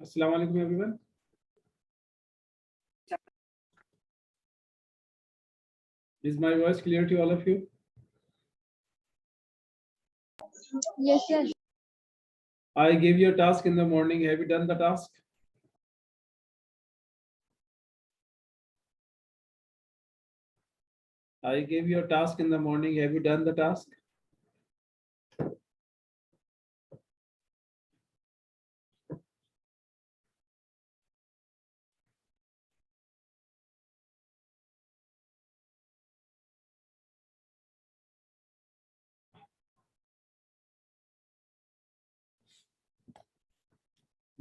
Assalamu alaikum everyone. Is my voice clear to all of you? Yes, yes. I gave you a task in the morning. Have you done the task? I gave you a task in the morning. Have you done the task?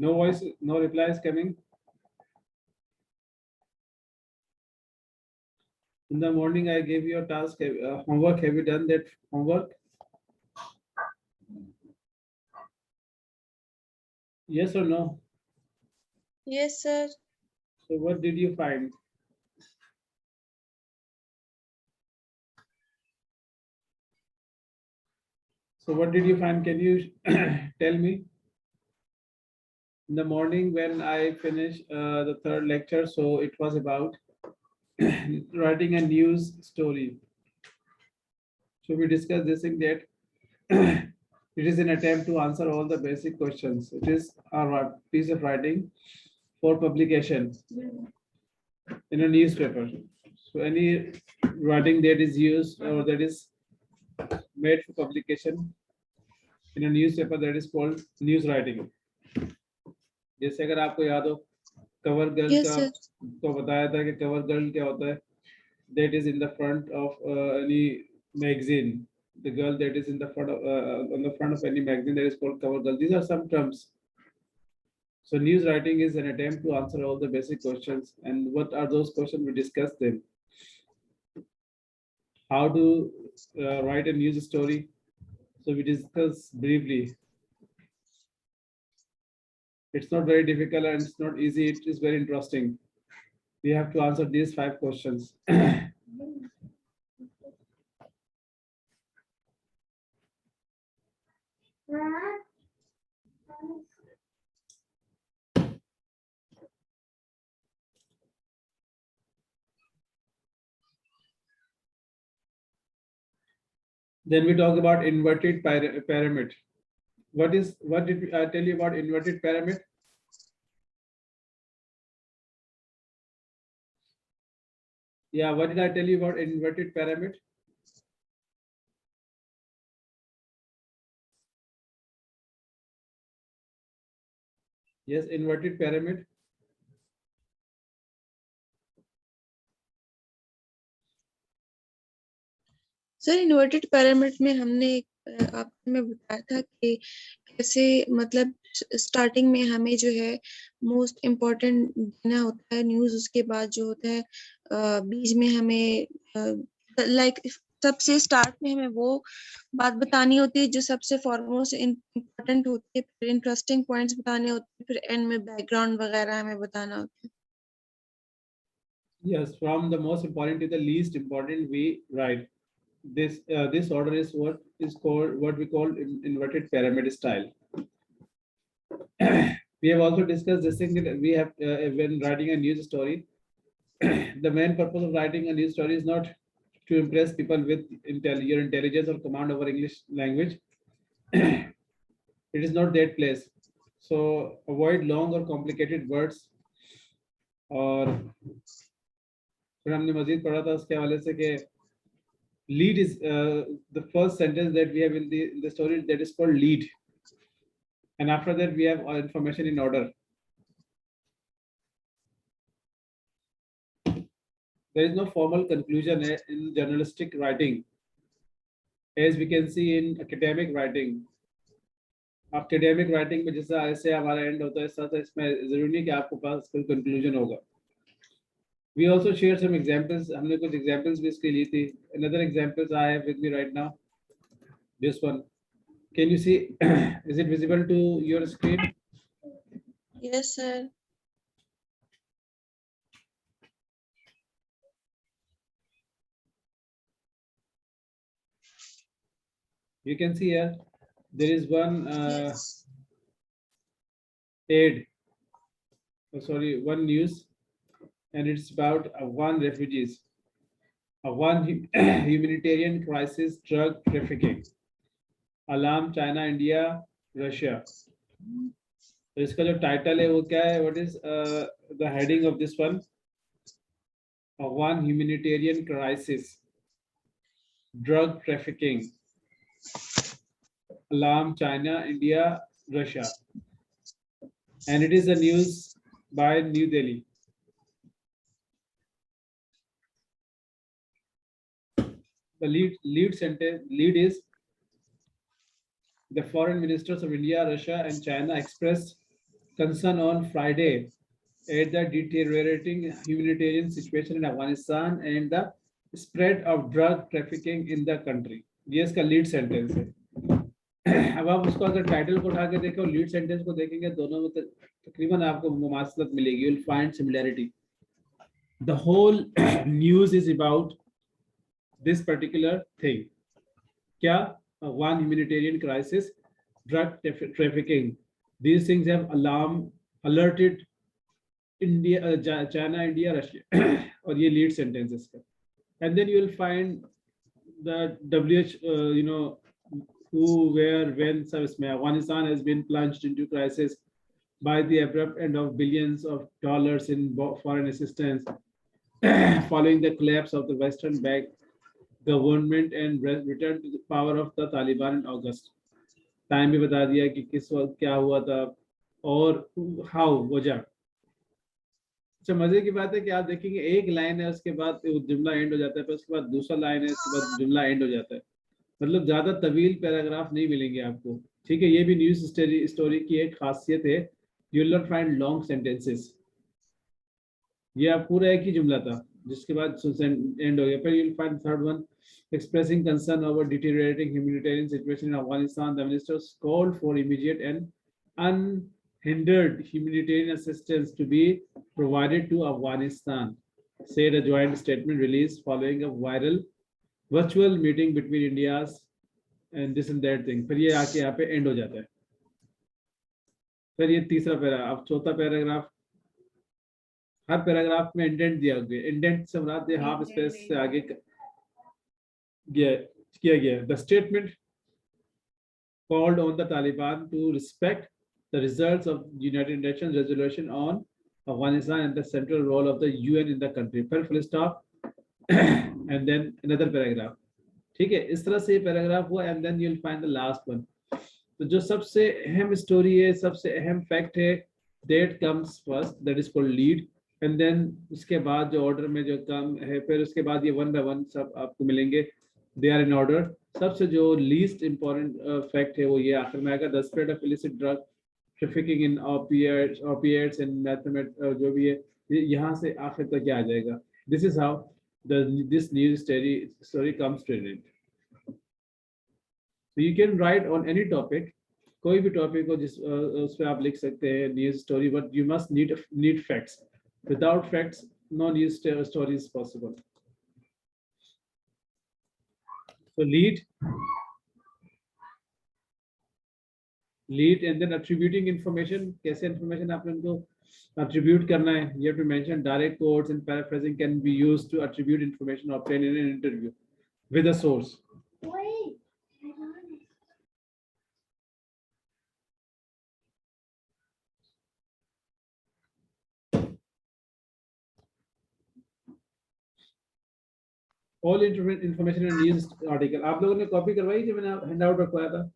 No voice, no reply is coming. In the morning, I gave you a task, homework. Have you done that homework? Yes or no? Yes, sir. So what did you find? So what did you find? Can you tell me? In the morning when I finished the third lecture, so it was about writing a news story. So we discussed this thing that it is an attempt to answer all the basic questions. It is a piece of writing for publication in a newspaper. So any writing that is used or that is made for publication in a newspaper, that is called news writing. जैसे अगर आपको याद हो cover girl Yes, का sir. तो बताया था कि कवर गर्ल क्या होता है, that is in the front of any magazine, the girl that is in the front of on the front of any magazine, that is called cover girl. These are some terms. So news writing is an attempt to answer all the basic questions. And what are those questions? We discussed them. How to write a news story. So we discussed briefly. It's not very difficult and it's not easy. It is very interesting. We have to answer these 5 questions. Then we talk about inverted pyramid. What did I tell you about inverted pyramid? Yeah, what did I tell you about inverted pyramid? Yes, inverted pyramid. Sir inverted pyramid में हमने आपको मैं बताया था कि कैसे मतलब starting में हमें जो है मोस्ट इम्पोर्टेंट देना होता है न्यूज, उसके बाद जो होता है बीच में हमें लाइक सबसे स्टार्ट में हमें वो बात बतानी होती है जो सबसे फॉरमोस्ट इम्पोर्टेंट होती है, फिर इंटरेस्टिंग पॉइंट्स बताने होते हैं, फिर एंड में बैकग्राउंड वगैरह हमें बताना होता है. Yes, from the most important to the least important we write. This order is what we call inverted pyramid style. We have also discussed this thing that we have when writing a news story. The main purpose of writing a news story is not to impress people with your intelligence or command over English language. It is not that place. So avoid long or complicated words. और फिर हमने मजीद पढ़ा था उसके हवाले से कि lead is the first sentence that we have in the story, that is called lead, and after that we have information in order. There is no formal conclusion in journalistic writing, as we can see in academic writing. Academic writing में जैसा ऐसे हमारा end होता है, ऐसा इसमें जरूरी नहीं कि आपको पास कोई conclusion होगा. We also share some examples. हमने कुछ examples भी इसके लिए थी. Another examples I have with me right now. This one. Can you see? Is it visible to your screen? Yes, sir. You can see here. There is one Yes. ad. Oh, sorry, one news, and it's about one refugees, one humanitarian crisis, drug trafficking. Alarm China, India, Russia. तो इसका जो title है वो क्या है? What is the heading of this one? One humanitarian crisis, drug trafficking. Alarm China, India, Russia. And it is a news by New Delhi. The lead is the foreign ministers of India, Russia, and China expressed concern on Friday at the deteriorating humanitarian situation in Afghanistan and the spread of drug trafficking in the country. ये इसका lead sentence है. अब आप उसको अगर title को उठा के देखें और लीड सेंटेंस को देखेंगे, दोनों में तकरीबन आपको मुमासलत मिलेगी. You'll find similarity. The whole news is about this particular thing. क्या? One humanitarian crisis, drug trafficking. These things have alerted India, China, India, Russia. और ये lead sentences का. And then you will find the WHO, who, where, when service में Afghanistan has been plunged into crisis by the abrupt end of billions of dollars in foreign assistance following the collapse of the Western-backed government and return to the power of the Taliban in August. Time भी बता दिया कि किस वक्त क्या हुआ था और how वजह. अच्छा, मजे की बात है कि आप देखेंगे एक लाइन है, उसके बाद जुमला एंड हो जाता है, फिर उसके बाद दूसरा लाइन है, उसके बाद जुमला एंड हो जाता है. मतलब ज्यादा तवील पैराग्राफ नहीं मिलेंगे आपको. ठीक है, ये भी न्यूज स्टोरी की एक खासियत है. You will not find long sentences. ये आप पूरा एक ही जुमला था जिसके बाद एंड हो गया. फिर you will find third one, expressing concern over deteriorating humanitarian situation in Afghanistan, the ministers called for immediate and unhindered humanitarian assistance to be provided to Afghanistan, said a joint statement released following a viral virtual meeting between India's and this and that thing. फिर ये आके यहाँ पे and हो जाता है. फिर ये तीसरा पैराग्राफ. अब चौथा पैराग्राफ, हर पैराग्राफ में इंडेंट दिया गया. इंडेंट से मुराद हाफ स्पेस से आगे किया गया. The statement called on the Taliban to respect the results of United Nations resolution on Afghanistan and the central role of the UN in the country. फिर full stop and then another paragraph. ठीक है, इस तरह से ये paragraph हुआ. and then you'll find the last one. तो जो सबसे अहम स्टोरी है, सबसे अहम फैक्ट है, that comes first, that is called lead. and then उसके बाद जो ऑर्डर में जो काम है, फिर उसके बाद ये वन बाय वन सब आपको मिलेंगे. They are in order. सबसे जो least important fact है वो ये आखिर में आएगा. The spread of illicit drug trafficking in opiates and methamphetamine जो भी है, यहाँ से आखिर तक क्या आ जाएगा. This is how this news story comes to an end. So you can write on any topic. कोई भी टॉपिक हो जिस उस पे आप लिख सकते हैं news story, but you must need facts. Without facts, no news story is possible. So lead and then attributing information. कैसे information आपने उनको attribute करना है? You have to mention direct quotes and paraphrasing can be used to attribute information obtained in an interview with a source. Wait, all information in news article. आप लोगों ने copy करवाई जब मैंने हैंड आउट रखवाया था?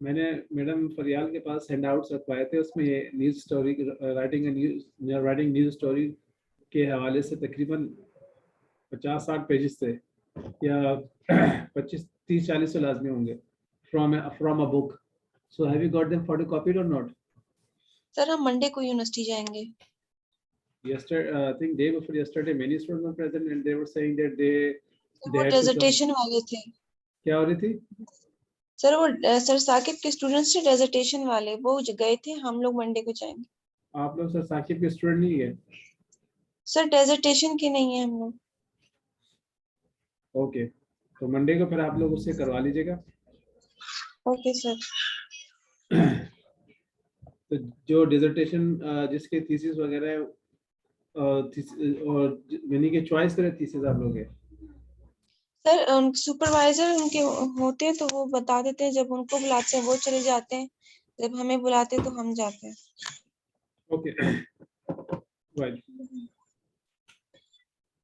मैंने मैडम फरियाल के पास हैंडआउट्स रखवाए थे, उसमें ये news story writing news story के हवाले से तकरीबन 50-60 पेजेस थे, या 25-30-40 तो लाजमी होंगे, from a book. So have you got them फोटोकॉपीड और नॉट? सर हम मंडे को यूनिवर्सिटी जाएंगे। Yesterday, I think day before yesterday, many students were present and they were saying that they वो had to come. डेजर्टेशन वाले थे क्या हो रही थी? सर, वो सर साकिब के स्टूडेंट्स थे डेजर्टेशन वाले, वो गए थे, हम लोग मंडे को जाएंगे। आप लोग सर साकिब के स्टूडेंट नहीं है? सर डेजर्टेशन के नहीं है हम लोग। ओके, तो मंडे को फिर आप लोग उससे करवा लीजिएगा। Okay sir. तो जो डिसर्टेशन जिसके थीसिस वगैरह है, और यानी कि चॉइस करे थीसिस आप लोग है? सर सुपरवाइजर उनके होते हैं तो वो बता देते हैं, जब उनको बुलाते हैं वो चले जाते हैं, जब हमें बुलाते हैं तो हम जाते हैं। Okay, right.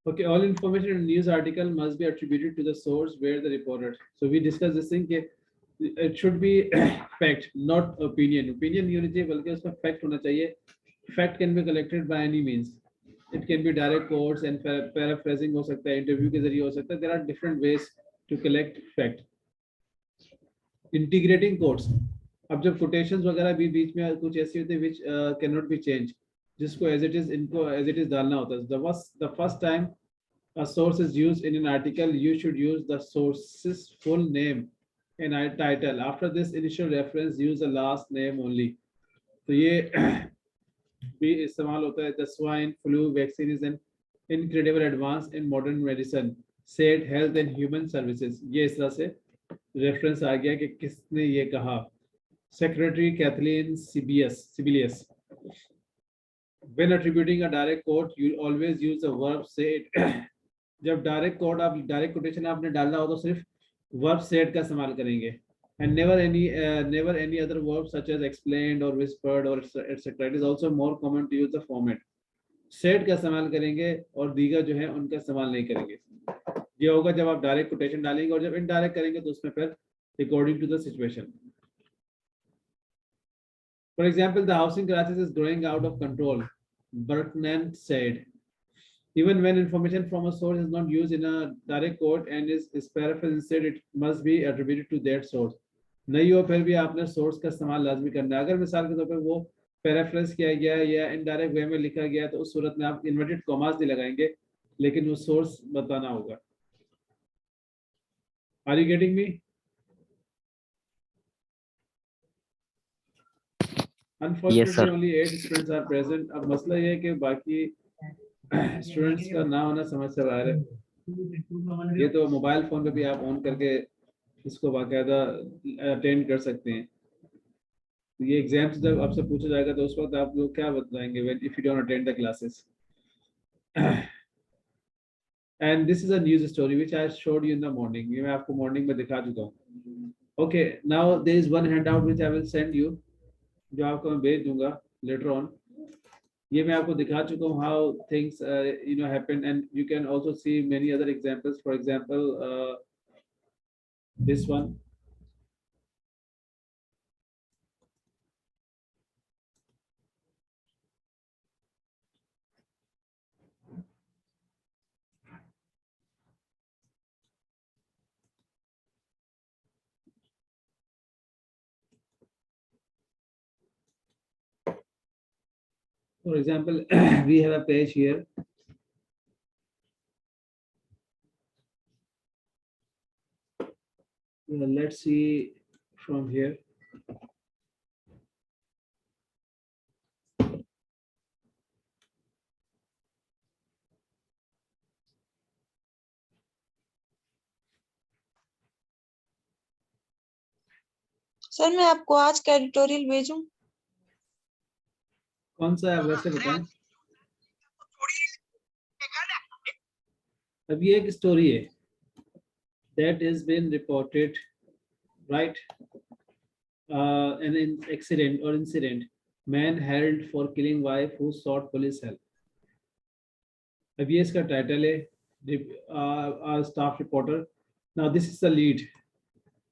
Okay, all information in news article must be attributed to the source where the reported. So we discussed this thing कि it should be fact, not opinion. Opinion नहीं होनी चाहिए, बल्कि उसमें fact होना चाहिए. Fact can be collected by any means. It can be direct quotes and paraphrasing हो सकता है, interview के जरिए हो सकता है. There are different ways to collect fact. Integrating quotes. अब जब quotations वगैरह भी बीच में कुछ ऐसी होती है which cannot be changed, जिसको as it is इनको as it is डालना होता है. The first time a source is used in an article, you should use the source's full name and title. After this initial reference, use the last name only. तो ये भी इस्तेमाल होता है. The swine flu vaccine is an incredible advance in modern medicine, said Health and Human Services. ये इस तरह से रेफरेंस आ गया कि किसने ये कहा. Secretary Kathleen Sebelius. When attributing a direct quote, you always use the verb said. जब डायरेक्ट कोट आप डायरेक्ट कोटेशन आपने डालना हो तो सिर्फ वर्ब सेड का इस्तेमाल करेंगे, and never any other verb such as explained और विस्पर्ड और etcetera. It is also more common to use the format. Said का इस्तेमाल करेंगे और दीगर जो है उनका इस्तेमाल नहीं करेंगे. ये होगा जब आप डायरेक्ट कोटेशन डालेंगे, और जब इनडायरेक्ट करेंगे तो उसमें फिर according to the situation. For example, the housing crisis is growing out of control, Buchanan said. Even when information from a source is not used in a direct quote and is paraphrased instead, it must be attributed to that source. नहीं हो फिर भी आपने source का इस्तेमाल लाजमी करना है. अगर मिसाल के तौर पर वो पैराफ्रेज किया गया या इनडायरेक्ट वे में लिखा गया तो उस सूरत में आप इन्वर्टेड कॉमास नहीं लगाएंगे, लेकिन वो सोर्स बताना होगा. Are you getting me? Unfortunately, Yes, sir. only 8 students are present. अब मसला ये है कि बाकी स्टूडेंट्स का ना होना समझ से बाहर है. ये तो मोबाइल फोन पे भी आप ऑन करके इसको बाकायदा अटेंड कर सकते हैं. ये एग्जाम्स जब आपसे पूछा जाएगा तो उस वक्त आप लोग क्या बताएंगे when if you don't attend the classes. And this is a news story which I showed you in the morning. ये मैं आपको मॉर्निंग में दिखा चुका हूँ. Okay, now there is one hand out which I will send you, जो आपको मैं भेज दूंगा लेटर ऑन. ये मैं आपको दिखा चुका हूँ how things happen, and you can also see many other examples. For example, this one. For example, we have a page here. Let's see from here. Sir मैं आपको आज का एडिटोरियल भेजूं? कौन सा है वैसे बताएं. अब ये एक स्टोरी है that has been reported, right? An accident or incident, man held for killing wife who sought police help. अब ये इसका टाइटल है, staff reporter. Now this is the lead.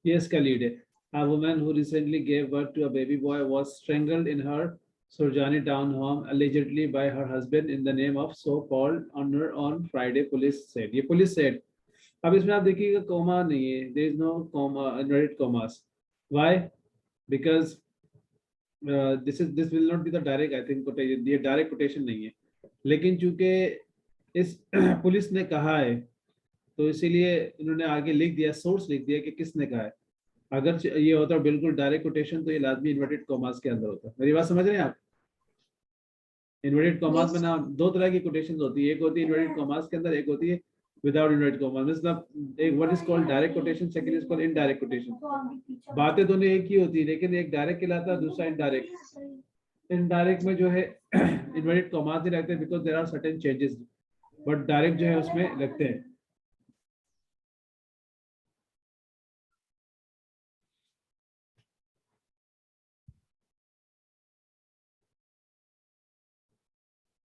ये इसका लीड है. A woman who recently gave birth to a baby boy was strangled in her Surjani town home allegedly by her husband in the name of so-called honor on Friday, police said. ये police said. अब इसमें आप देखिएगा comma नहीं है. There is no comma, inverted commas. Why? Because this will not be the direct, I think, quotation. ये direct quotation नहीं है. लेकिन चूंकि इस पुलिस ने कहा है, तो इसीलिए इन्होंने आगे लिख दिया, सोर्स लिख दिया कि किसने कहा है. अगर ये होता बिल्कुल डायरेक्ट कोटेशन तो ये लाजमी इन्वर्टेड कॉमास के अंदर होता. मेरी बात समझ रहे हैं आप? इन्वर्टेड कॉमास में ना दो तरह की कोटेशंस होती है. एक होती है इन्वर्टेड कॉमास के अंदर, एक होती है विदाउट इन्वर्टेड कॉमास. मतलब एक what is called direct quotation, second is called indirect quotation. बातें दोनों एक ही होती है, लेकिन एक डायरेक्ट कहलाता है, दूसरा इनडायरेक्ट. इनडायरेक्ट में जो है इन्वर्टेड कॉमास नहीं लगते because there are certain changes, but direct जो है उसमें लगते हैं.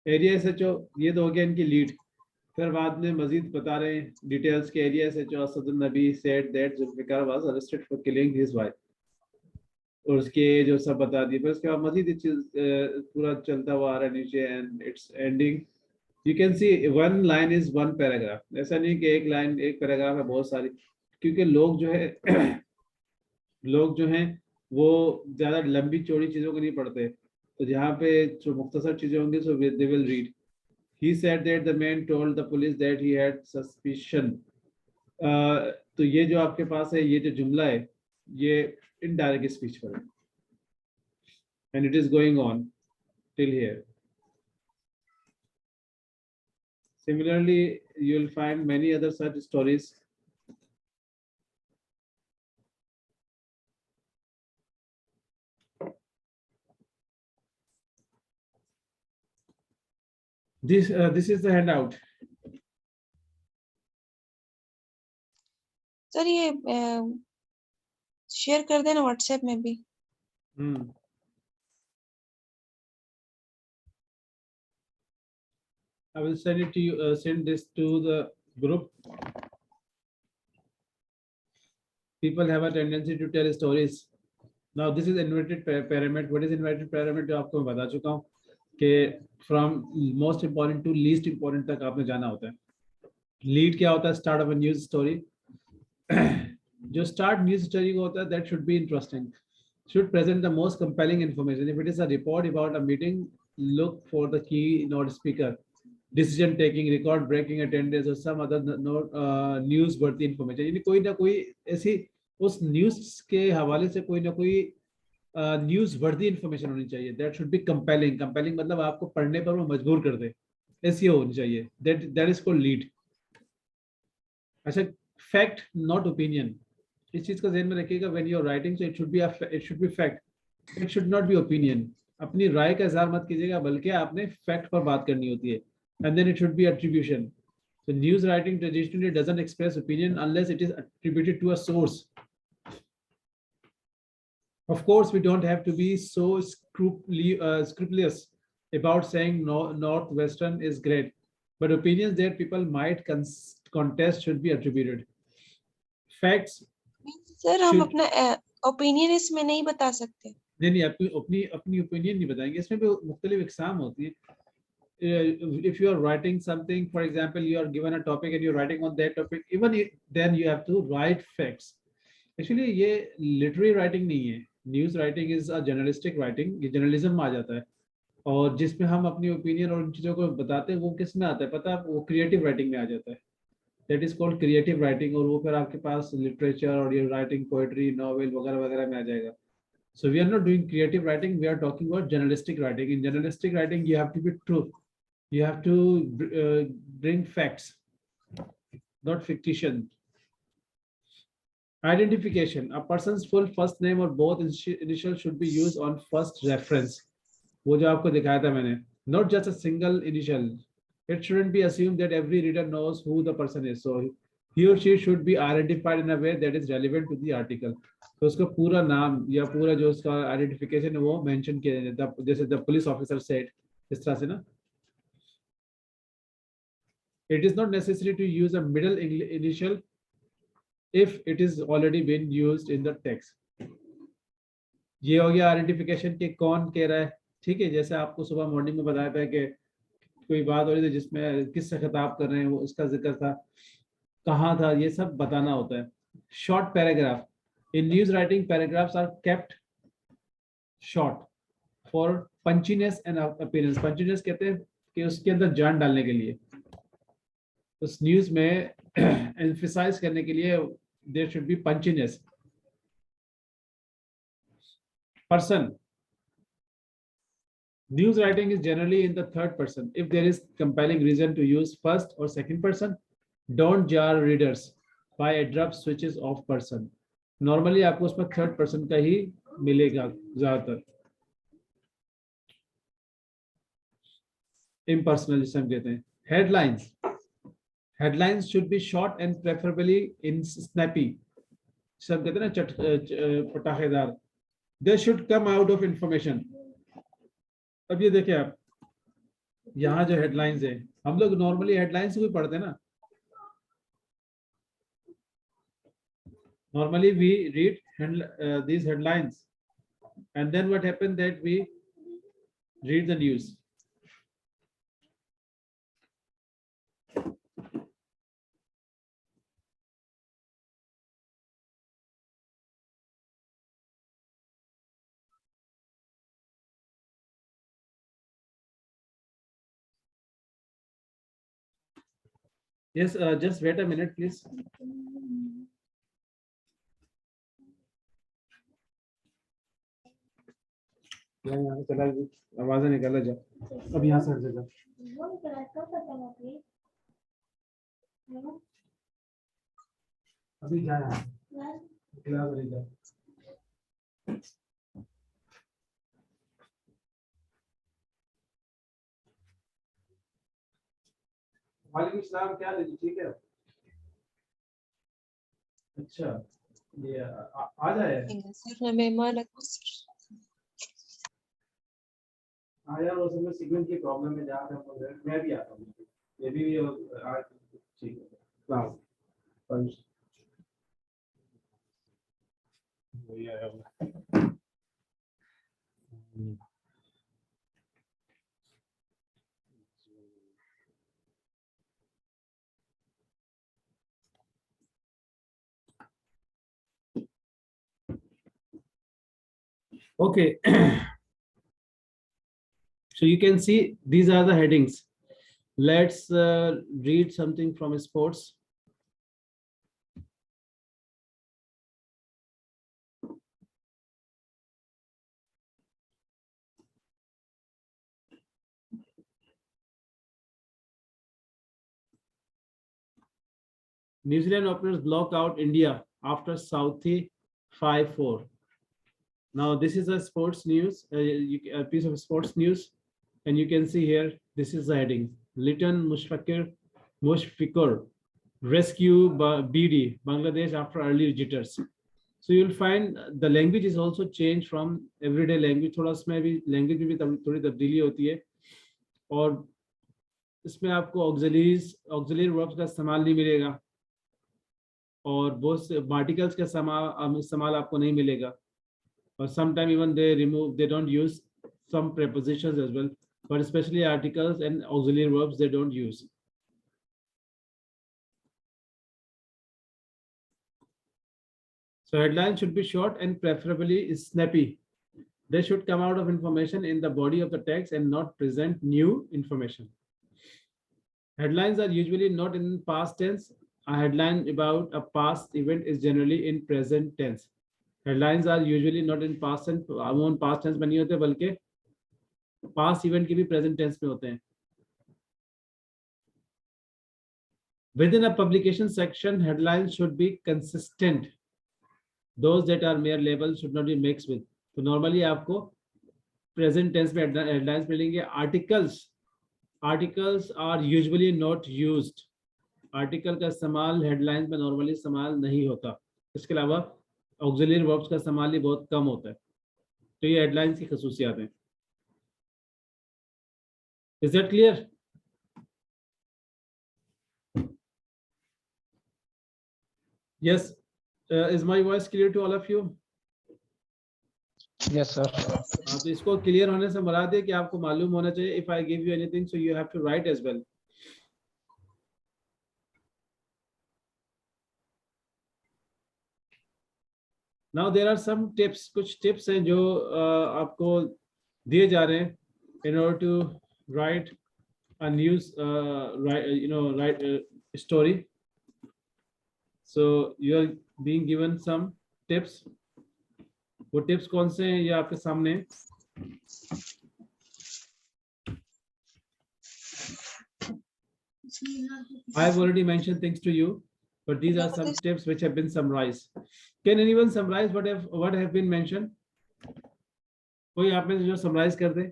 एरिया एसएचओ, ये तो हो गया इनकी लीड. फिर बाद में मजीद बता रहे हैं डिटेल्स के. Area SHO Asadul Nabi said that Zulfiqar was arrested for killing his wife, और उसके जो सब बता दिए. फिर उसके बाद मजीद ये चीज पूरा चलता हुआ आ रहा है नीचे, and it's ending. You can see one line is one paragraph. ऐसा नहीं कि एक लाइन एक पैराग्राफ है, बहुत सारी. क्योंकि लोग जो है लोग जो हैं वो ज्यादा लंबी चौड़ी चीजों को नहीं पढ़ते. तो जहाँ पे जो मुख्तसर चीजें होंगी so they will read. He said that the man told the police that he had suspicion. तो ये जो आपके पास है, ये जो जुमला है, ये इनडायरेक्ट स्पीच पर है, and it is going on till here. Similarly, you will find many other such stories. This is the handout. Sir ये शेयर कर देना व्हाट्सएप में भी. I will send it to you. Send this to the group. People have a tendency to tell stories. Now this is inverted pyramid. What is inverted pyramid? जो आपको मैं बता चुका हूँ कि from most important to least important तक आपने जाना होता है. Lead क्या होता है? Start of a news story. जो start news story को होता है, that should be interesting. Should present the most compelling information. If it is a report about a meeting, look for the keynote speaker. Decision taking, record breaking attendance or some other news worthy information. यानी कोई ना कोई ऐसी उस news के हवाले से कोई ना कोई न्यूज वर्दी इंफॉर्मेशन होनी चाहिए. That should be compelling. Compelling मतलब आपको पढ़ने पर वो मजबूर कर दे, ऐसी होनी चाहिए. That is called lead. अच्छा, फैक्ट नॉट ओपिनियन, इस चीज का ध्यान में रखिएगा. When you are writing, so it should be fact, it should not be opinion. अपनी राय का इजहार मत कीजिएगा, बल्कि आपने फैक्ट पर बात करनी होती है. And then it should be attribution. So news writing traditionally doesn't express opinion unless it is attributed to a source. Of course, we don't have to be so scrupulous about saying no, Northwestern is great, but opinions that people might contest should be attributed. Facts. Sir हम अपना opinion इसमें नहीं बता सकते. नहीं, अपनी opinion नहीं बताएंगे. इसमें भी मुख्तलिफ इकसाम होती है. If you are writing something, for example, you are given a topic and you're writing on that topic, then you have to write facts. Actually, ये literary writing नहीं है. News writing is a journalistic writing. ये journalism में आ जाता है, और जिसमें हम अपनी opinion और उन चीज़ों को बताते हैं, वो किस में आता है पता है? वो creative writing में आ जाता है. That is called creative writing. और वो फिर आपके पास literature और ये writing poetry, novel वगैरह वगैरह में आ जाएगा. So we are not doing creative writing. We are talking about journalistic writing. In journalistic writing, you have to be true. You have to bring facts, not fiction. Identification. A person's full first name or both initials should be used on first reference. वो जो आपको दिखाया था मैंने. Not just a single initial. It shouldn't be assumed that every reader knows who the person is. So he or she should be identified in a way that is relevant to the article. तो उसका पूरा नाम या पूरा जो उसका identification है वो mention किया जाता है. जैसे the police officer said, इस तरह से ना. It is not necessary to use a middle initial if it is already been used in the text. ये हो गया आइडेंटिफिकेशन के कौन कह रहा है, ठीक है। जैसे आपको सुबह मॉर्निंग में बताया था कि कोई बात हो रही थी जिसमें किससे खिताब कर रहे हैं, वो उसका जिक्र था, कहाँ था, ये सब बताना होता है। Short paragraph, in news writing paragraphs are kept short for punchiness and appearance. Punchiness कहते हैं कि उसके अंदर जान डालने के लिए, उस न्यूज में एम्फसाइज करने के लिए there should be punchiness. Person, news writing is generally in the third person. If there is compelling reason to use first or second person, don't jar readers by abrupt switches of person. Normally आपको उसमें third person का ही मिलेगा ज्यादातर। impersonal जिसे हम कहते हैं। headlines, headlines should be short and preferably in snappy, सब कहते हैं ना पटाखेदार। they should come out of information। अब ये देखिए आप, यहाँ जो हेडलाइंस है, हम लोग नॉर्मली हेडलाइंस भी पढ़ते हैं ना, normally we read these headlines and then what happened that we read the news। yes, just wait a minute please। यहाँ से चला, आवाजें निकाला जाओ, अब यहाँ से हट जाओ। अभी जा यहाँ क्लास ले जाओ। वालेकुम सलाम, क्या हाल है जी, ठीक है? अच्छा, ये आ जाए। हाँ यार, उस समय सिग्नल की प्रॉब्लम है, जहाँ पे मैं भी आता हूँ, ये भी आज ठीक है। सलाम पंच वही आया होगा। Okay, so you can see these are the headings. Let's read something from sports. New Zealand openers block out India after Southie 5-4. Now this is a sports news, a piece of sports news, and you can see here, this is the heading. Liton Mushfiqur rescue BD Bangladesh after early jitters. So you'll find the language is also changed from everyday language. थोड़ा इसमें भी language में भी थोड़ी तब्दीली होती है, और इसमें आपको auxiliary verbs का इस्तेमाल नहीं मिलेगा, और बहुत से particles का इस्तेमाल आपको नहीं मिलेगा, और sometimes even they don't use some prepositions as well, but especially articles and auxiliary verbs they don't use. So headlines should be short and preferably snappy. They should come out of information in the body of the text and not present new information. Headlines are usually not in past tense. A headline about a past event is generally in present tense. Headlines are usually not in past tense. Past tense में नहीं होते, बल्कि past event के भी present tense में होते हैं. Within a publication section, headlines should be consistent. Those that are mere labels should not be mixed with. तो normally आपको present tense में headlines मिलेंगे. Articles are usually not used. Article का इस्तेमाल headlines में normally इस्तेमाल नहीं होता. इसके अलावा auxiliary verbs का इस्तेमाल ही बहुत कम होता है. तो ये headlines की खसूसियात हैं. Is that clear? Yes. Is my voice clear to all of you? Yes, sir. हाँ, तो इसको क्लियर होने से मुराद है कि आपको मालूम होना चाहिए, if I give you anything so you have to write as well. Now there are some tips, कुछ टिप्स हैं जो आपको दिए जा रहे हैं in order to write a news write a story. So you are being given some tips. वो tips कौन से हैं ये आपके सामने हैं. I have already mentioned things to you, but these are some tips which have been summarized. Can anyone summarize what have been mentioned? कोई आप में से जो summarize कर दे.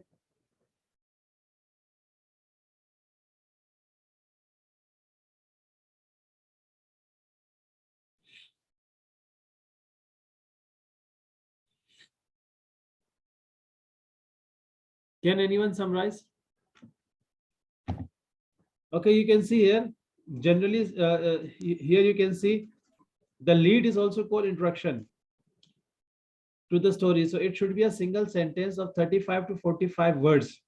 Can anyone summarize? Okay, you can see here. Generally, here you can see the lead is also called introduction to the story. So it should be a single sentence of 35 to 45 words,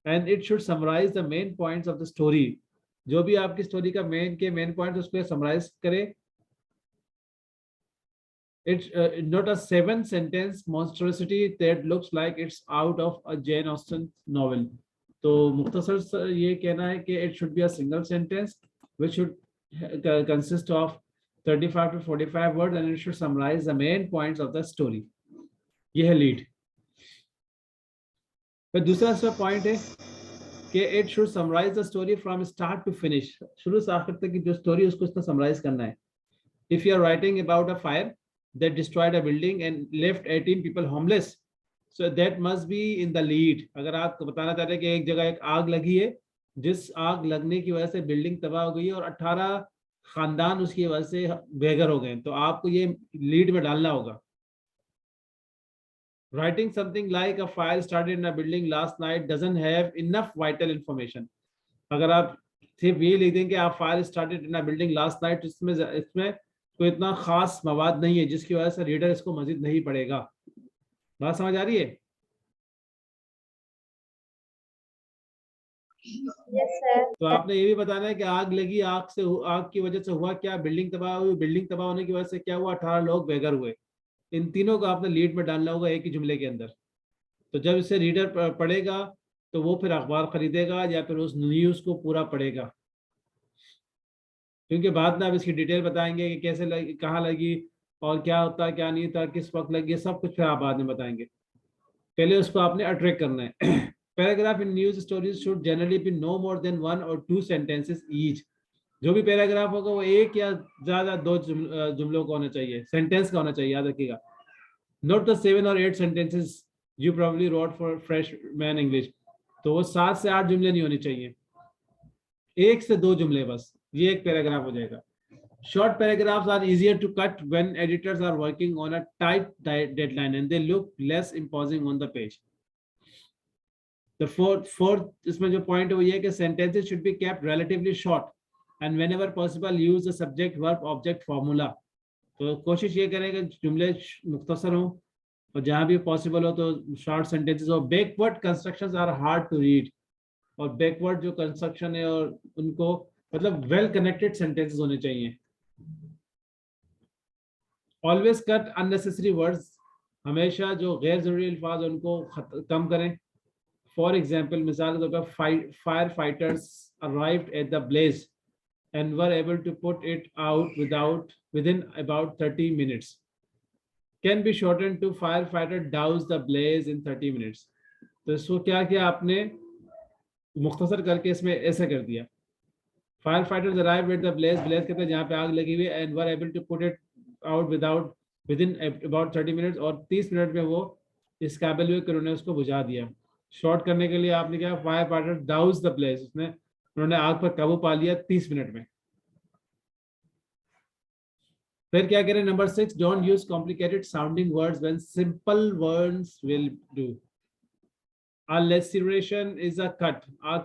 and it should summarize the main points of the story. जो भी आपकी story का main point उसको summarize करे. It's not a 7-sentence monstrosity that looks like it's out of a Jane Austen novel. तो मुख्तसर ये कहना है कि it should be a single sentence which should consist of 35 to 45 words, and it should summarize the main points of the story. ये है lead. फिर दूसरा इसका point है कि it should summarize the story from start to finish. शुरू से आखिर तक की जो story उसको इसका summarize करना है. If you are writing about a fire that destroyed a building and left 18 people homeless, so that must be in the lead. अगर आप बताना चाहते हैं कि एक जगह एक आग लगी है, जिस आग लगने की वजह से बिल्डिंग तबाह हो गई है और 18 खानदान उसकी वजह से बेघर हो गए, तो आपको ये लीड में डालना होगा. Writing something like a fire started in a building last night doesn't have enough vital information. अगर आप सिर्फ ये लिख दें कि आप fire started in a building last night, इसमें कोई इतना खास मवाद नहीं है जिसकी वजह से रीडर इसको मजीद नहीं पढ़ेगा. बात समझ आ रही है? Yes, sir. तो आपने ये भी बताना है कि आग लगी, आग की वजह से हुआ क्या, बिल्डिंग तबाह हुई, बिल्डिंग तबाह होने की वजह से क्या हुआ, 18 लोग बेघर हुए. इन तीनों को आपने लीड में डालना होगा एक ही जुमले के अंदर. तो जब इसे रीडर पढ़ेगा तो वो फिर अखबार खरीदेगा या फिर उस न्यूज़ को पूरा पढ़ेगा, क्योंकि बाद में आप इसकी डिटेल बताएंगे कि कैसे लगी, कहाँ लगी और क्या होता क्या नहीं था, किस वक्त लगी, सब कुछ फिर आप बाद में बताएंगे. पहले उसको आपने अट्रैक्ट करना है. Paragraph in news stories should generally be no more than 1 or 2 sentences each. जो भी पैराग्राफ होगा वो एक या ज्यादा 2 जुमलों का होना चाहिए, सेंटेंस का होना चाहिए, याद रखिएगा. Not the 7 or 8 sentences you probably wrote for freshman English. तो वो 7 से 8 जुमले नहीं होने चाहिए, 1 से 2 जुमले बस, ये एक पैराग्राफ हो जाएगा. Short paragraphs are easier to cut when editors are working on a tight deadline and they look less imposing on the page. The fourth इसमें जो point है वो ये है कि sentences should be kept relatively short and whenever possible use the subject verb object formula. तो कोशिश ये करें कि जुमले मुख्तसर हों और जहाँ भी पॉसिबल हो तो शॉर्ट सेंटेंसेस हो. Backward constructions are hard to read, और बैकवर्ड जो कंस्ट्रक्शन है और उनको मतलब वेल कनेक्टेड सेंटेंसेस होने चाहिए. ऑलवेज कट अननेसेसरी वर्ड्स, हमेशा जो गैर जरूरी अल्फाज उनको कम करें. फॉर एग्जाम्पल, मिसाल के तौर पर fire fighters arrived at the blaze and were able to put it out within about 30 minutes can be shortened to firefighter doused the blaze in 30 minutes. तो इसको क्या किया आपने, मुख्तसर करके इसमें ऐसे कर दिया. firefighters arrived at the blaze कहते हैं जहाँ पे आग लगी हुई, and were able to put it out within about 30 minutes, और 30 मिनट में वो इस काबिल हुए कि उन्होंने उसको बुझा दिया. शॉर्ट करने के लिए आपने क्या, firefighter doused the blaze, उन्होंने आग पर काबू पा लिया 30 मिनट में. फिर क्या करें, number 6, don't use complicated sounding words when simple words will do. A laceration is a cut, a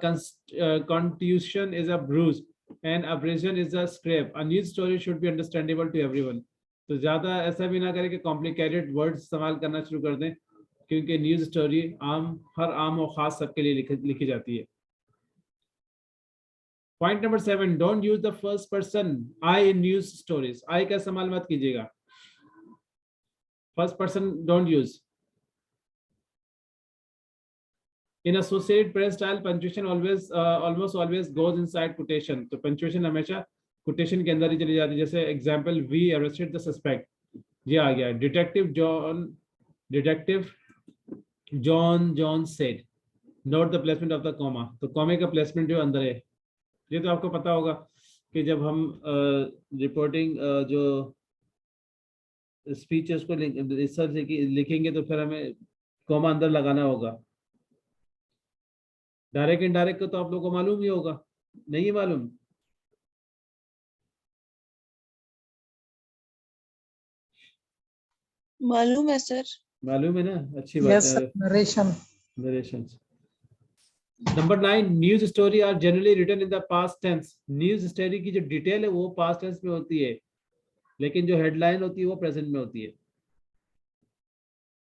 contusion is a bruise, and abrasion is a scrape. A news story should be understandable to everyone. तो ज्यादा ऐसा भी ना करें कि complicated words इस्तेमाल करना शुरू कर दें क्योंकि न्यूज स्टोरी हर आम और खास सबके लिए लिखी जाती है। Point number 7, don't use the first person I in news stories. I का इस्तेमाल मत कीजिएगा, first person don't use. In Associated Press style, punctuation almost always goes inside quotation. तो punctuation हमेशा quotation के अंदर ही चली जाती है। जैसे example, we arrested the suspect, ये आ गया। Detective John said, note the placement of the comma। तो comma का placement जो अंदर है, ये तो आपको पता होगा कि जब हम रिपोर्टिंग जो स्पीचेस को रिसर्च लिखेंगे तो फिर हमें कॉमा अंदर लगाना होगा। डायरेक्ट इनडायरेक्ट को तो आप लोगों को मालूम ही होगा, नहीं मालूम? मालूम है सर। मालूम है ना, अच्छी बात है। Narration. Number 9, news story are generally written in the past tense. News story की जो डिटेल है वो पास्ट टेंस में होती है, लेकिन जो हेडलाइन होती है वो प्रेजेंट में होती है।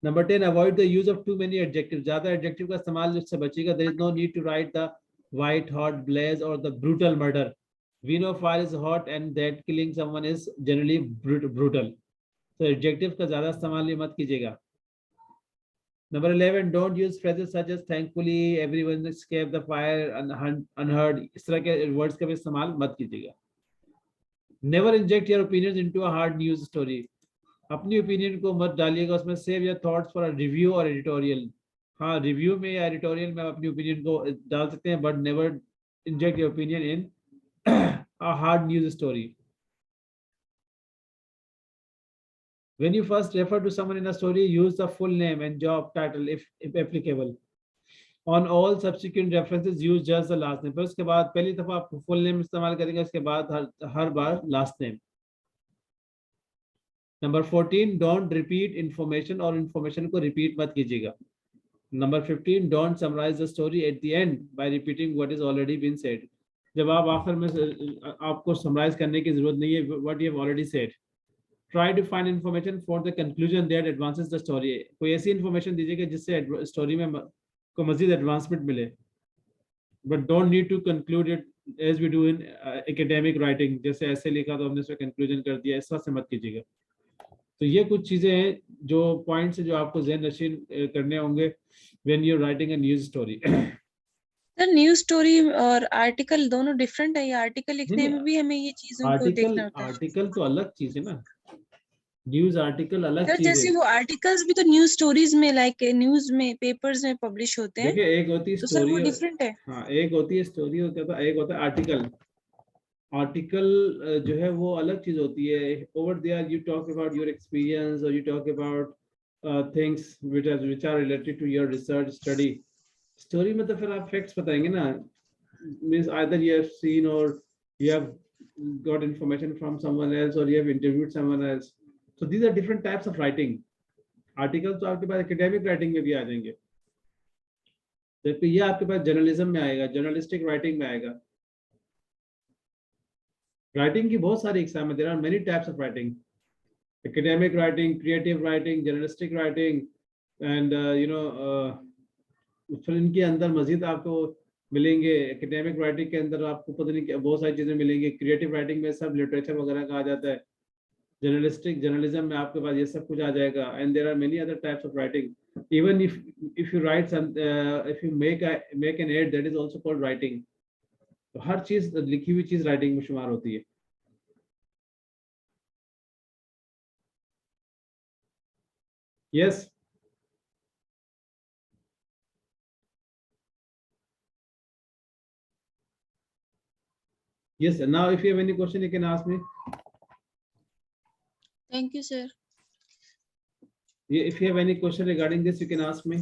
Number 10, avoid the use of too many adjective. ज्यादा एडजेक्टिव का इस्तेमाल से बचिएगा। There is no need to write the white hot blaze or the brutal murder. We know fire is hot and that killing someone is generally brutal. So adjectives का ज्यादा इस्तेमाल मत कीजिएगा। Number 11, don't use phrases such as thankfully everyone escaped the fire unhurt। इस तरह के words का भी इस्तेमाल मत कीजिएगा। Never inject your opinions into a hard news story। अपनी ओपिनियन को मत डालिएगा उसमें। Save your thoughts for a review और एडिटोरियल। हाँ, रिव्यू में या एडिटोरियल में आप अपनी ओपिनियन को डाल सकते हैं, but never inject your opinion in a hard news story. When you first refer to someone in a story, use the full name and job title if applicable. On all subsequent references, use just the last name। फिर उसके बाद पहली दफा आप full name इस्तेमाल करेंगे, उसके बाद हर बार last name. Number 14, don't repeat information, और इंफॉर्मेशन को रिपीट मत कीजिएगा। Number 15, don't summarise the story at the end by repeating what is already been said. जब आप आखिर में आपको समराइज करने की जरूरत नहीं है what you have already said. Try to find information for the conclusion that advances the story. कोई ऐसी इंफॉर्मेशन दीजिएगा जिससे स्टोरी में को मजीद एडवांसमेंट मिले, but don't need to conclude it as we do in academic writing. जैसे ऐसे लिखा तो हमने इसमें कंक्लूजन कर दिया, ऐसा से मत कीजिएगा। तो ये कुछ चीजें हैं जो पॉइंट्स जो आपको ज़हन नशीन करने होंगे when you writing a news story. Sir news story और आर्टिकल दोनों डिफरेंट है, या आर्टिकल लिखने में भी हमें ये चीजों को देखना होता है? आर्टिकल तो अलग चीज है ना, न्यूज आर्टिकल अलग सर चीज जैसे है। वो आर्टिकल्स भी तो न्यूज स्टोरीज में, लाइक न्यूज में, पेपर्स में पब्लिश होते हैं, देखिए, एक होती है तो सर स्टोरी, वो डिफरेंट है। हाँ एक होती है स्टोरी, एक होता है आर्टिकल। आर्टिकल जो है वो अलग चीज होती है। Over there you talk about your experience और you talk about things which are related to your research study। Story में तो फिर आप फैक्ट्स बताएंगे ना, means either you have seen or you have got information from someone else or you have interviewed someone else। So these are different types of writing। Article तो आपके पास academic writing में भी आ जाएंगे, जबकि ये आपके पास जर्नलिज्म में आएगा, जर्नलिस्टिक राइटिंग में आएगा। राइटिंग की बहुत सारी इकसाम है। There are many types of writing, academic writing, creative writing, journalistic writing, and you know फिर इनके अंदर मजीद आपको मिलेंगे। एकेडमिक राइटिंग के अंदर आपको पता नहीं बहुत सारी चीजें मिलेंगी। क्रिएटिव राइटिंग में सब लिटरेचर वगैरह का आ जाता है। जर्नलिज्म में आपके पास ये सब कुछ आ जाएगा। And there are many other types of writing. Even if you write if you make an ad, that is also called writing. तो हर चीज, लिखी हुई चीज राइटिंग में शुमार होती है। Yes yes, now if you have any question you can ask me। Thank you, sir. If you have any question regarding this, you can ask me।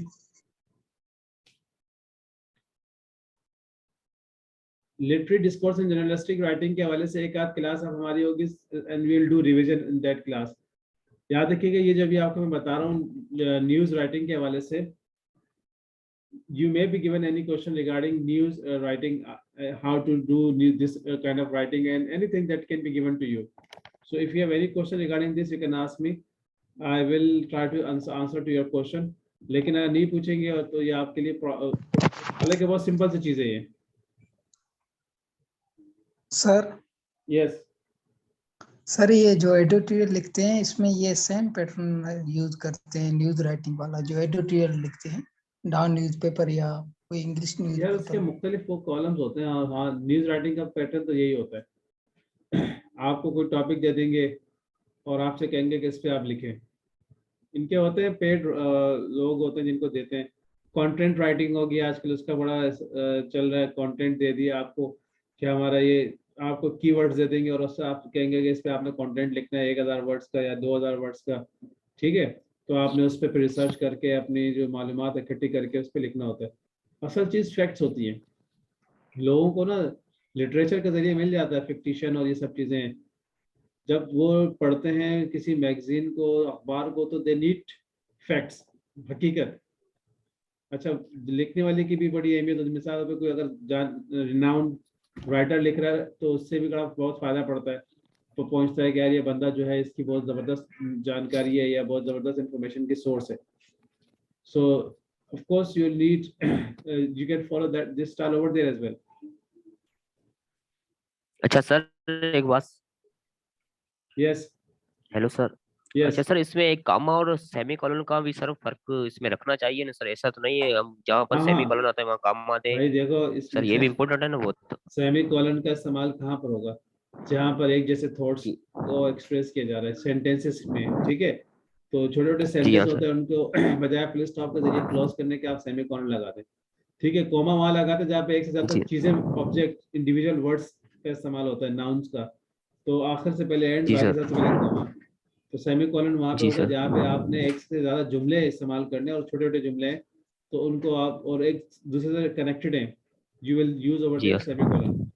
Literary discourse and journalistic writing के हवाले से एक आध class अब हमारी होगी, and we will do revision in that class. याद रखिएगा, ये जो भी आपको मैं बता रहा हूँ न्यूज राइटिंग के हवाले से, you may be given any question regarding news writing, how to do this kind of writing, and anything that can be given to you। So if you have any question regarding this, you can ask me। I will try to answer to your question। लेकिन अगर नहीं पूछेंगे और तो ये आपके लिए हालांकि बहुत सिंपल सी चीजें ये। सर यस सर ये जो एडिटोरियल लिखते हैं इसमें ये सेम पैटर्न यूज करते हैं न्यूज राइटिंग वाला, जो एडिटोरियल लिखते हैं डाउन न्यूज़पेपर या कोई इंग्लिश यार, उसके न्यूज़पेपर। मुख्तलिफ वो कॉलम्स होते हैं। हाँ, न्यूज राइटिंग का पैटर्न तो यही होता है। आपको कोई टॉपिक दे देंगे और आपसे कहेंगे कि इस पे आप लिखें। इनके होते हैं पेड लोग होते हैं जिनको देते हैं। कंटेंट राइटिंग होगी आजकल, उसका बड़ा चल रहा है। कंटेंट दे दिया आपको कि हमारा ये, आपको कीवर्ड्स दे देंगे और उससे आप कहेंगे कि इस पे आपने कंटेंट लिखना है 1000 वर्ड्स का या 2000 वर्ड्स का। ठीक है, तो आपने उस पर रिसर्च करके अपनी जो मालूमात इकट्ठी करके उस पर लिखना होता है। असल चीज फैक्ट्स होती है। लोगों को ना लिटरेचर के जरिए मिल जाता है फिक्टिशन और ये सब चीजें। जब वो पढ़ते हैं किसी मैगजीन को, अखबार को, तो दे नीड फैक्ट्स, हकीकत। अच्छा, लिखने वाले की भी बड़ी अहमियत होती है। मिसाल पे कोई अगर रिनाउंड राइटर लिख रहा है तो उससे भी बड़ा बहुत फायदा पड़ता है। तो पहुंचता है कि यार ये बंदा जो है इसकी बहुत जबरदस्त जानकारी है या बहुत जबरदस्त इंफॉर्मेशन की सोर्स है। So of course you need you can follow that this style over there as well. अच्छा सर, एक बात। Yes hello sir. यस। अच्छा सर, इसमें एक कॉमा और सेमी कॉलन का भी सर फर्क इसमें रखना चाहिए ना सर? ऐसा तो नहीं है हम जहाँ पर हाँ सेमी हाँ कॉलन आता है वहाँ कॉमा दे? भाई देखो, सर ये भी इम्पोर्टेंट है ना बहुत। सेमी कॉलन का इस्तेमाल कहाँ पर होगा? जहाँ पर एक जैसे थॉट्स जी को एक्सप्रेस किया जा रहा है सेंटेंसेस में। ठीक है, तो छोटे छोटे जी सेंटेंस हाँ होते सर। हैं, उनको बजाय फुल स्टॉप के जरिए क्लोज करने के आप सेमी कॉलन लगा दें। ठीक है, कोमा वहां लगाते हैं जहाँ पे एक से ज्यादा जी चीजें, ऑब्जेक्ट, इंडिविजुअल वर्ड्स का इस्तेमाल होता है, नाउन्स का। तो आखिर से पहले एंड, जी बाकी सर। सबसे पहले कोमा। तो सेमी कॉलन वहां पे जी होता है सर। जहाँ पे आपने एक से ज्यादा जुमले इस्तेमाल करने और छोटे छोटे जुमले हैं, तो उनको आप और एक दूसरे से कनेक्टेड हैं, यू विल यूज ओवर जी देयर हाँ सेमी कॉलन।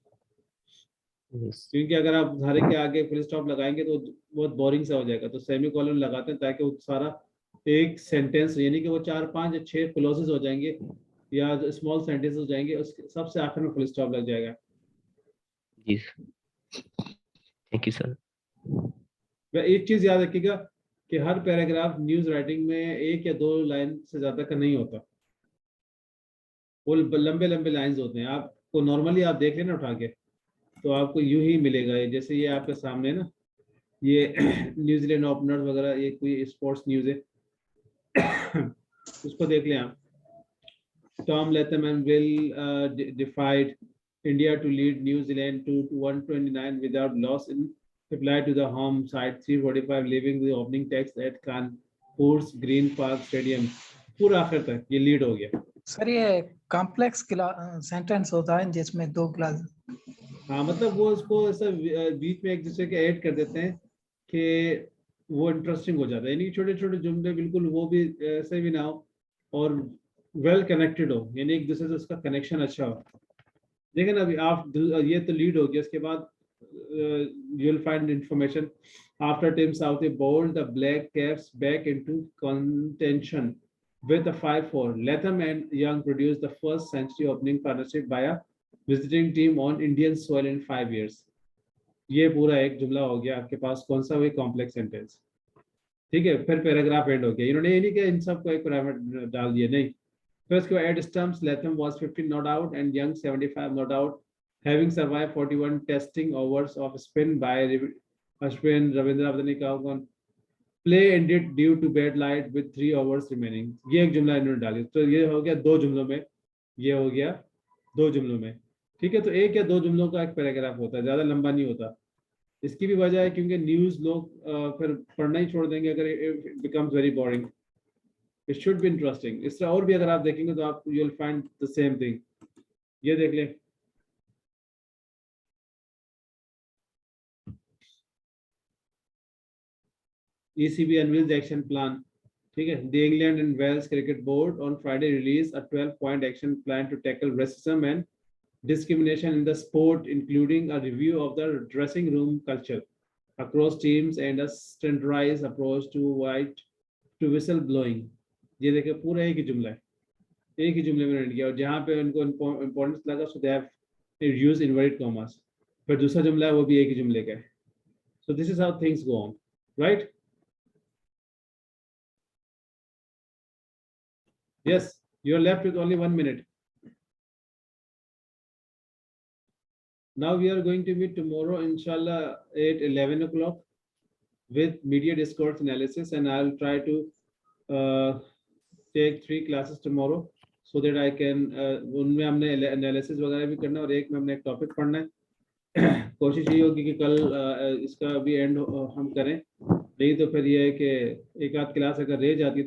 यस। क्योंकि अगर आप धारे के आगे फुल स्टॉप लगाएंगे तो बहुत बोरिंग सा हो जाएगा। तो सेमी कॉलन लगाते हैं ताकि वो सारा एक सेंटेंस, यानी कि वो 4 5 या 6 क्लोजेस हो जाएंगे या स्मॉल सेंटेंस हो जाएंगे, उसके सबसे आखिर में फुल स्टॉप लग जाएगा। जी थैंक यू सर। वह एक चीज याद रखिएगा कि हर पैराग्राफ न्यूज राइटिंग में एक या दो लाइन से ज्यादा का नहीं होता। वो लंबे लंबे लाइंस होते हैं। आपको नॉर्मली आप देख लेना उठा के, तो आपको यूं ही मिलेगा। ये जैसे ये आपके सामने ना, ये न्यूजीलैंड ओपनर्स वगैरह, ये कोई स्पोर्ट्स न्यूज है, उसको देख लें आप। Tom Latham and will defied India to lead New Zealand to 129 without loss in reply to the home side 345, leaving the opening text at Kanpur's Green Park Stadium। पूरा आखिर तक ये लीड हो गया। सर ये कॉम्प्लेक्स सेंटेंस होता है जिसमें दो क्लास। हाँ, मतलब वो उसको ऐसा बीच में एक दूसरे के ऐड कर देते हैं कि वो इंटरेस्टिंग हो जाता है। यानी छोटे छोटे जुमले बिल्कुल वो भी ऐसे भी ना हो और वेल कनेक्टेड हो, यानी एक दूसरे से उसका कनेक्शन अच्छा हो। लेकिन अभी आप ये तो लीड हो गया। उसके बाद you will find information after Tim Southee bowled the Black Caps back into contention with a 5-4 Latham and Young produced the first century opening partnership by a visiting team on Indian soil in 5 years। ये पूरा एक जुमला हो गया आपके पास। कौन सा? वही कॉम्प्लेक्स सेंटेंस। ठीक है, फिर पैराग्राफ एंड हो गया। इन्होंने ये नहीं कि इन सबको एक पैराग्राफ डाल दिया, नहीं। फिर उसके बाद add stumps, Latham was 15 not out and Young 75 not out, having survived 41 testing overs of spin by Ashwin Ravindra, पता नहीं कहा कौन। Play ended due to bad light with 3 overs remaining. ये एक जुमला इन्होंने डाली। तो ये हो गया 2 जुमलों में, ये हो गया 2 जुमलों में। ठीक है, तो एक या 2 जुमलों का एक पैराग्राफ होता है, ज्यादा लंबा नहीं होता। इसकी भी वजह है क्योंकि न्यूज लोग फिर पढ़ना ही छोड़ देंगे अगर it becomes very boring. It should be interesting. इस तरह और भी अगर आप देखेंगे तो आप you will find the same thing. ये देख लें, ECB unveils action plan। ठीक है, the England and Wales Cricket Board on Friday released a 12-point action plan to tackle racism and discrimination in the sport, including a review of the dressing room culture across teams and a standardized approach to whistle blowing। ये देखिए पूरा एक ही जुमला है, एक ही जुमले में किया। और जहाँ पे उनको इम्पोर्टेंस लगा so they have used inverted commas. फिर दूसरा जुमला है वो भी एक ही जुमले का है। So this is how things go on, right. Yes, you're left with only 1 minute. Now we are going to meet tomorrow, inshallah, at 11 o'clock with media discourse analysis, and I'll try to take 3 classes tomorrow so that I can उनमें हमने analysis वगैरह भी करना है और एक में हमने एक topic पढ़ना है. कोशिश यही होगी कि कल इसका भी एंड हम करें, नहीं तो फिर ये है कि एक आध क्लास अगर रह जाती है तो